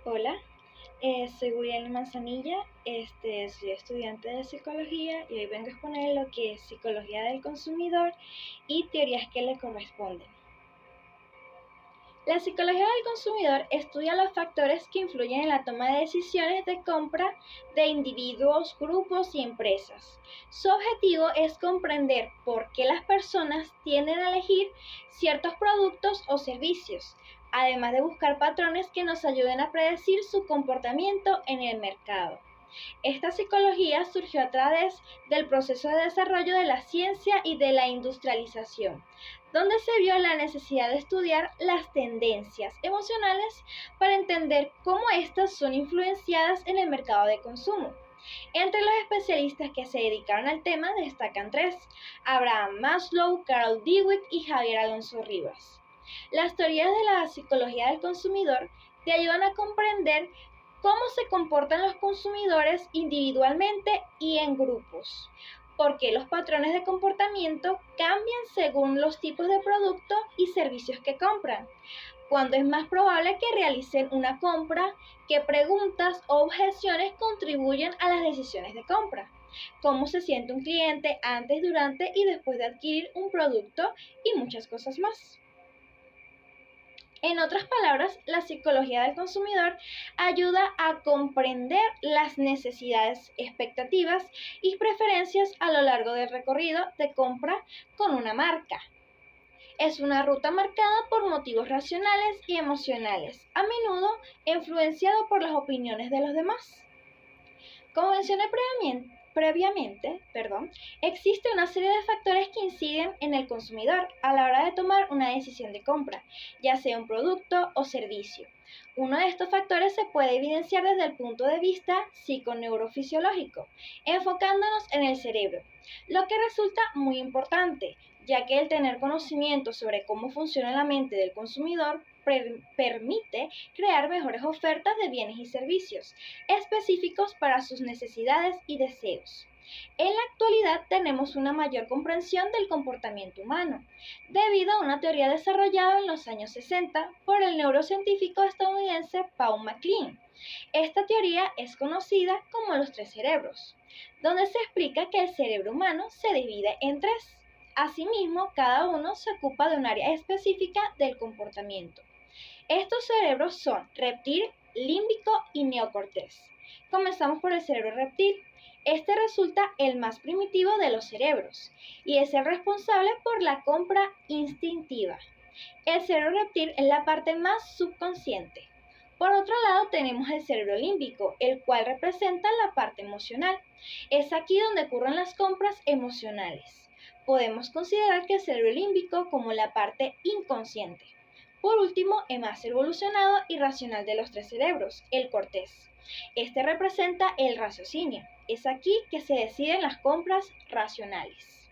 Hola, soy Guriel Manzanilla, soy estudiante de psicología y hoy vengo a exponer lo que es psicología del consumidor y teorías que le corresponden. La psicología del consumidor estudia los factores que influyen en la toma de decisiones de compra de individuos, grupos y empresas. Su objetivo es comprender por qué las personas tienden a elegir ciertos productos o servicios, además de buscar patrones que nos ayuden a predecir su comportamiento en el mercado. Esta psicología surgió a través del proceso de desarrollo de la ciencia y de la industrialización, donde se vio la necesidad de estudiar las tendencias emocionales para entender cómo éstas son influenciadas en el mercado de consumo. Entre los especialistas que se dedicaron al tema destacan tres: Abraham Maslow, Carol Dweck y Javier Alonso Rivas. Las teorías de la psicología del consumidor te ayudan a comprender cómo se comportan los consumidores individualmente y en grupos, porque los patrones de comportamiento cambian según los tipos de productos y servicios que compran, cuando es más probable que realicen una compra, qué preguntas o objeciones contribuyen a las decisiones de compra, cómo se siente un cliente antes, durante y después de adquirir un producto y muchas cosas más. En otras palabras, la psicología del consumidor ayuda a comprender las necesidades, expectativas y preferencias a lo largo del recorrido de compra con una marca. Es una ruta marcada por motivos racionales y emocionales, a menudo influenciado por las opiniones de los demás. Como mencioné previamente, existe una serie de factores que inciden en el consumidor a la hora de tomar una decisión de compra, ya sea un producto o servicio. Uno de estos factores se puede evidenciar desde el punto de vista psiconeurofisiológico, enfocándonos en el cerebro, lo que resulta muy importante, ya que el tener conocimiento sobre cómo funciona la mente del consumidor permite crear mejores ofertas de bienes y servicios específicos para sus necesidades y deseos. En la actualidad tenemos una mayor comprensión del comportamiento humano, debido a una teoría desarrollada en los años 60 por el neurocientífico estadounidense Paul MacLean. Esta teoría es conocida como los tres cerebros, donde se explica que el cerebro humano se divide en tres. Asimismo, cada uno se ocupa de un área específica del comportamiento. Estos cerebros son reptil, límbico y neocortés. Comenzamos por el cerebro reptil. Este resulta el más primitivo de los cerebros y es el responsable por la compra instintiva. El cerebro reptil es la parte más subconsciente. Por otro lado tenemos el cerebro límbico, el cual representa la parte emocional. Es aquí donde ocurren las compras emocionales. Podemos considerar que el cerebro límbico como la parte inconsciente. Por último, el más evolucionado y racional de los tres cerebros, el cortés. Este representa el raciocinio. Es aquí que se deciden las compras racionales.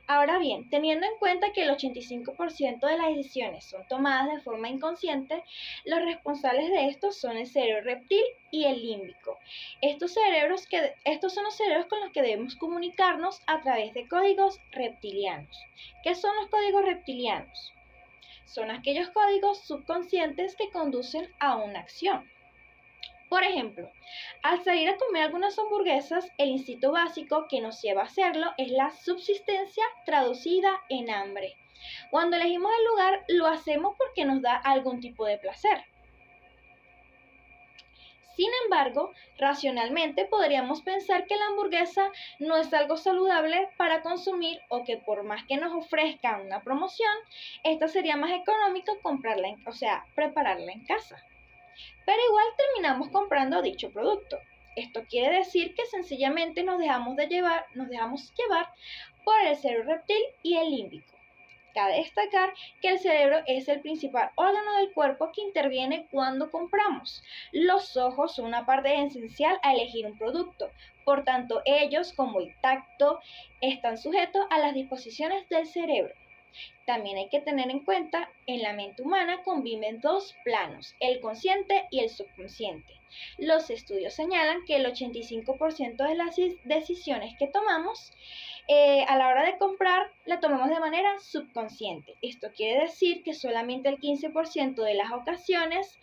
Ahora bien, teniendo en cuenta que el 85% de las decisiones son tomadas de forma inconsciente, los responsables de esto son el cerebro reptil y el límbico. Estos son los cerebros con los que debemos comunicarnos a través de códigos reptilianos. ¿Qué son los códigos reptilianos? Son aquellos códigos subconscientes que conducen a una acción. Por ejemplo, al salir a comer algunas hamburguesas, el instinto básico que nos lleva a hacerlo es la subsistencia traducida en hambre. Cuando elegimos el lugar, lo hacemos porque nos da algún tipo de placer. Sin embargo, racionalmente podríamos pensar que la hamburguesa no es algo saludable para consumir o que por más que nos ofrezcan una promoción, esta sería más económico prepararla en casa. Pero igual terminamos comprando dicho producto. Esto quiere decir que sencillamente nos dejamos llevar por el cerebro reptil y el límbico. Cabe destacar que el cerebro es el principal órgano del cuerpo que interviene cuando compramos. Los ojos son una parte esencial a elegir un producto, por tanto ellos, como el tacto, están sujetos a las disposiciones del cerebro. También hay que tener en cuenta, en la mente humana conviven dos planos, el consciente y el subconsciente. Los estudios señalan que el 85% de las decisiones que tomamos a la hora de comprar la tomamos de manera subconsciente. Esto quiere decir que solamente el 15% de las ocasiones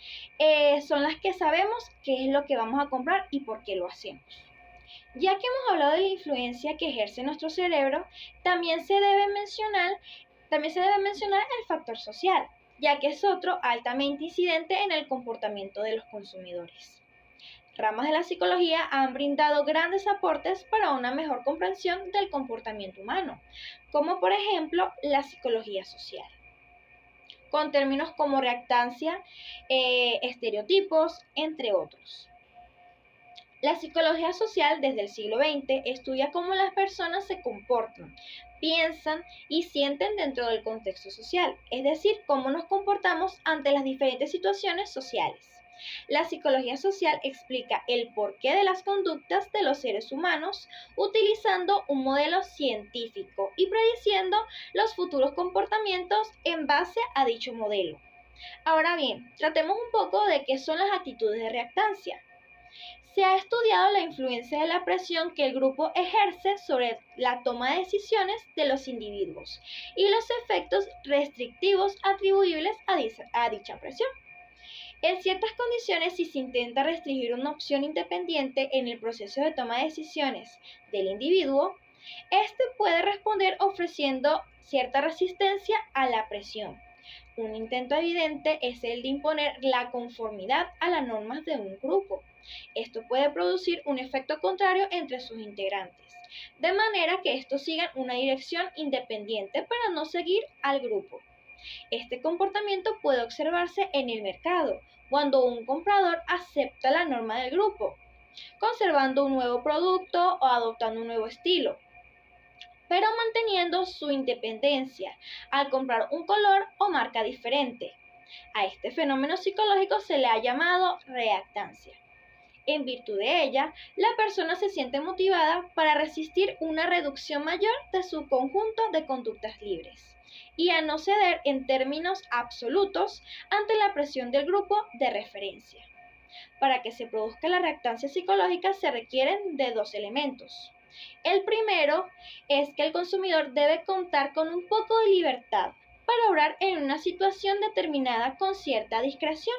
son las que sabemos qué es lo que vamos a comprar y por qué lo hacemos. Ya que hemos hablado de la influencia que ejerce nuestro cerebro, también se debe mencionar el factor social, ya que es otro altamente incidente en el comportamiento de los consumidores. Ramas de la psicología han brindado grandes aportes para una mejor comprensión del comportamiento humano, como por ejemplo la psicología social, con términos como reactancia, estereotipos, entre otros. La psicología social desde el siglo XX estudia cómo las personas se comportan, piensan y sienten dentro del contexto social, es decir, cómo nos comportamos ante las diferentes situaciones sociales. La psicología social explica el porqué de las conductas de los seres humanos utilizando un modelo científico y prediciendo los futuros comportamientos en base a dicho modelo. Ahora bien, tratemos un poco de qué son las actitudes de reactancia. Se ha estudiado la influencia de la presión que el grupo ejerce sobre la toma de decisiones de los individuos y los efectos restrictivos atribuibles a dicha presión. En ciertas condiciones, si se intenta restringir una opción independiente en el proceso de toma de decisiones del individuo, este puede responder ofreciendo cierta resistencia a la presión. Un intento evidente es el de imponer la conformidad a las normas de un grupo. Esto puede producir un efecto contrario entre sus integrantes, de manera que estos sigan una dirección independiente para no seguir al grupo. Este comportamiento puede observarse en el mercado, cuando un comprador acepta la norma del grupo, conservando un nuevo producto o adoptando un nuevo estilo, pero manteniendo su independencia al comprar un color o marca diferente. A este fenómeno psicológico se le ha llamado reactancia. En virtud de ella, la persona se siente motivada para resistir una reducción mayor de su conjunto de conductas libres y a no ceder en términos absolutos ante la presión del grupo de referencia. Para que se produzca la reactancia psicológica se requieren de dos elementos. El primero es que el consumidor debe contar con un poco de libertad para obrar en una situación determinada con cierta discreción.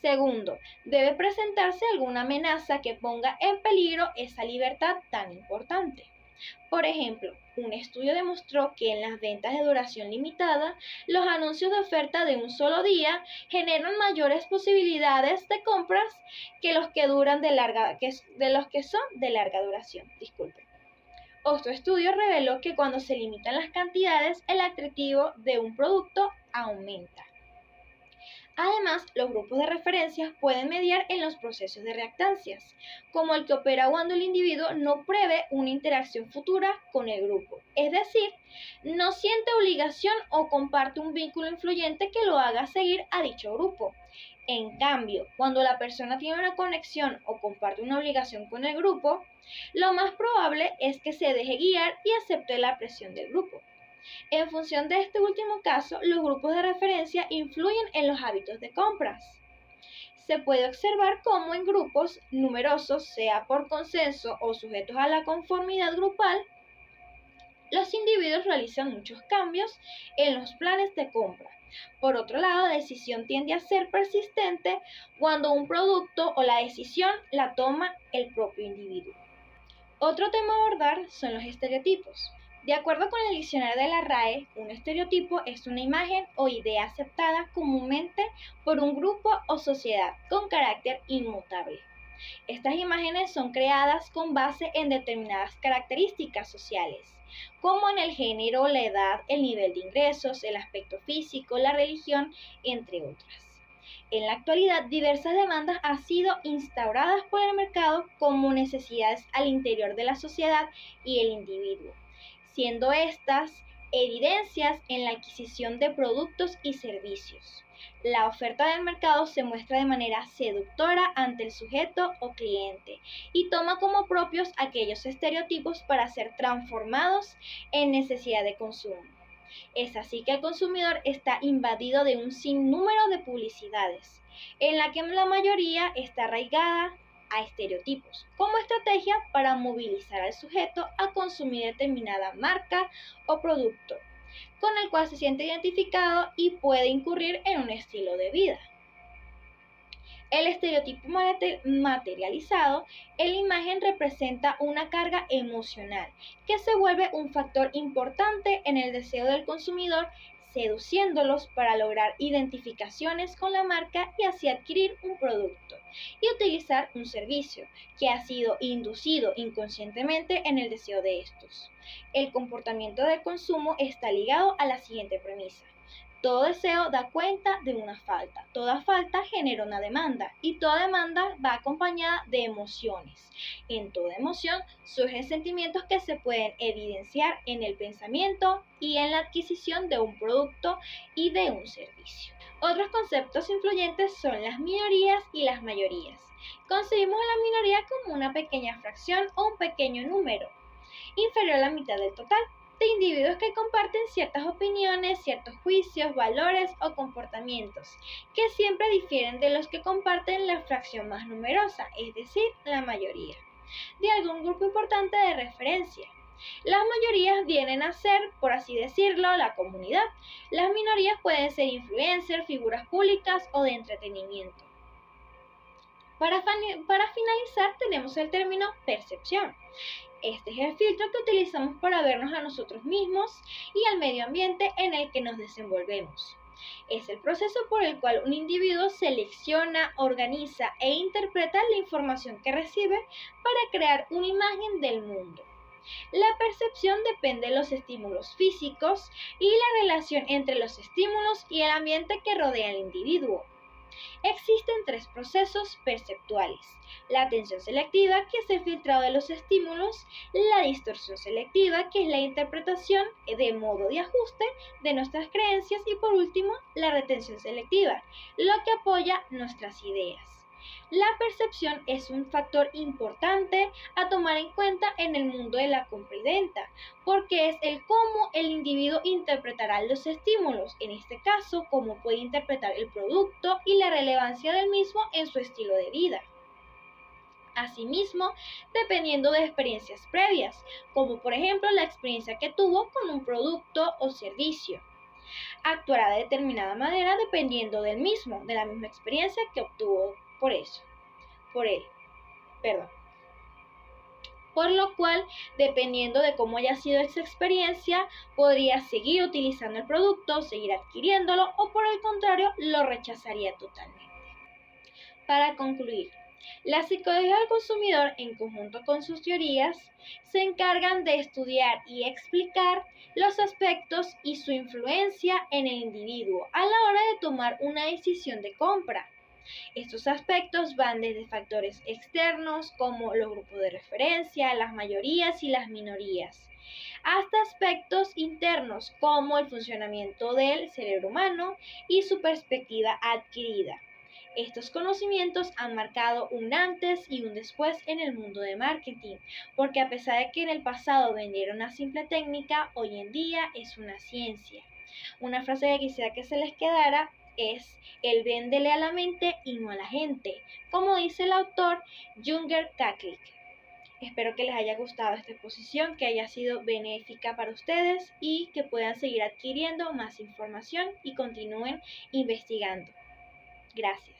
Segundo, debe presentarse alguna amenaza que ponga en peligro esa libertad tan importante. Por ejemplo, un estudio demostró que en las ventas de duración limitada, los anuncios de oferta de un solo día generan mayores posibilidades de compras que los que son de larga duración. Disculpen. Otro estudio reveló que cuando se limitan las cantidades, el atractivo de un producto aumenta. Además, los grupos de referencias pueden mediar en los procesos de reactancias, como el que opera cuando el individuo no prevé una interacción futura con el grupo, es decir, no siente obligación o comparte un vínculo influyente que lo haga seguir a dicho grupo. En cambio, cuando la persona tiene una conexión o comparte una obligación con el grupo, lo más probable es que se deje guiar y acepte la presión del grupo. En función de este último caso, los grupos de referencia influyen en los hábitos de compras. Se puede observar cómo en grupos numerosos, sea por consenso o sujetos a la conformidad grupal, los individuos realizan muchos cambios en los planes de compra. Por otro lado, la decisión tiende a ser persistente cuando un producto o la decisión la toma el propio individuo. Otro tema a abordar son los estereotipos. De acuerdo con el diccionario de la RAE, un estereotipo es una imagen o idea aceptada comúnmente por un grupo o sociedad con carácter inmutable. Estas imágenes son creadas con base en determinadas características sociales, como en el género, la edad, el nivel de ingresos, el aspecto físico, la religión, entre otras. En la actualidad, diversas demandas han sido instauradas por el mercado como necesidades al interior de la sociedad y el individuo, siendo estas evidencias en la adquisición de productos y servicios. La oferta del mercado se muestra de manera seductora ante el sujeto o cliente y toma como propios aquellos estereotipos para ser transformados en necesidad de consumo. Es así que el consumidor está invadido de un sinnúmero de publicidades, en la que la mayoría está arraigada a estereotipos, como estrategia para movilizar al sujeto a consumir determinada marca o producto, con el cual se siente identificado y puede incurrir en un estilo de vida. El estereotipo materializado en la imagen representa una carga emocional que se vuelve un factor importante en el deseo del consumidor, seduciéndolos para lograr identificaciones con la marca y así adquirir un producto y utilizar un servicio que ha sido inducido inconscientemente en el deseo de estos. El comportamiento del consumo está ligado a la siguiente premisa: todo deseo da cuenta de una falta, toda falta genera una demanda y toda demanda va acompañada de emociones. En toda emoción surgen sentimientos que se pueden evidenciar en el pensamiento y en la adquisición de un producto y de un servicio. Otros conceptos influyentes son las minorías y las mayorías. Concebimos a la minoría como una pequeña fracción o un pequeño número, inferior a la mitad del total, de individuos que comparten ciertas opiniones, ciertos juicios, valores o comportamientos, que siempre difieren de los que comparten la fracción más numerosa, es decir, la mayoría, de algún grupo importante de referencia. Las mayorías vienen a ser, por así decirlo, la comunidad. Las minorías pueden ser influencers, figuras públicas o de entretenimiento. Para finalizar, tenemos el término percepción. Este es el filtro que utilizamos para vernos a nosotros mismos y al medio ambiente en el que nos desenvolvemos. Es el proceso por el cual un individuo selecciona, organiza e interpreta la información que recibe para crear una imagen del mundo. La percepción depende de los estímulos físicos y la relación entre los estímulos y el ambiente que rodea al individuo. Existen tres procesos perceptuales: la atención selectiva, que es el filtrado de los estímulos; la distorsión selectiva, que es la interpretación de modo de ajuste de nuestras creencias; y por último, la retención selectiva, lo que apoya nuestras ideas. La percepción es un factor importante a tomar en cuenta en el mundo de la compra y venta, porque es el cómo el individuo interpretará los estímulos, en este caso, cómo puede interpretar el producto y la relevancia del mismo en su estilo de vida. Asimismo, dependiendo de experiencias previas, como por ejemplo la experiencia que tuvo con un producto o servicio, actuará de determinada manera dependiendo del mismo, de la misma experiencia que obtuvo por él. Por lo cual, dependiendo de cómo haya sido esa experiencia, podría seguir utilizando el producto, seguir adquiriéndolo o por el contrario, lo rechazaría totalmente. Para concluir, la psicología del consumidor, en conjunto con sus teorías, se encargan de estudiar y explicar los aspectos y su influencia en el individuo a la hora de tomar una decisión de compra. Estos aspectos van desde factores externos como los grupos de referencia, las mayorías y las minorías, hasta aspectos internos como el funcionamiento del cerebro humano y su perspectiva adquirida. Estos conocimientos han marcado un antes y un después en el mundo de marketing, porque a pesar de que en el pasado vendieron una simple técnica, hoy en día es una ciencia. Una frase que quisiera que se les quedara es: el véndele a la mente y no a la gente, como dice el autor Junger Kaklik. Espero que les haya gustado esta exposición, que haya sido benéfica para ustedes y que puedan seguir adquiriendo más información y continúen investigando. Gracias.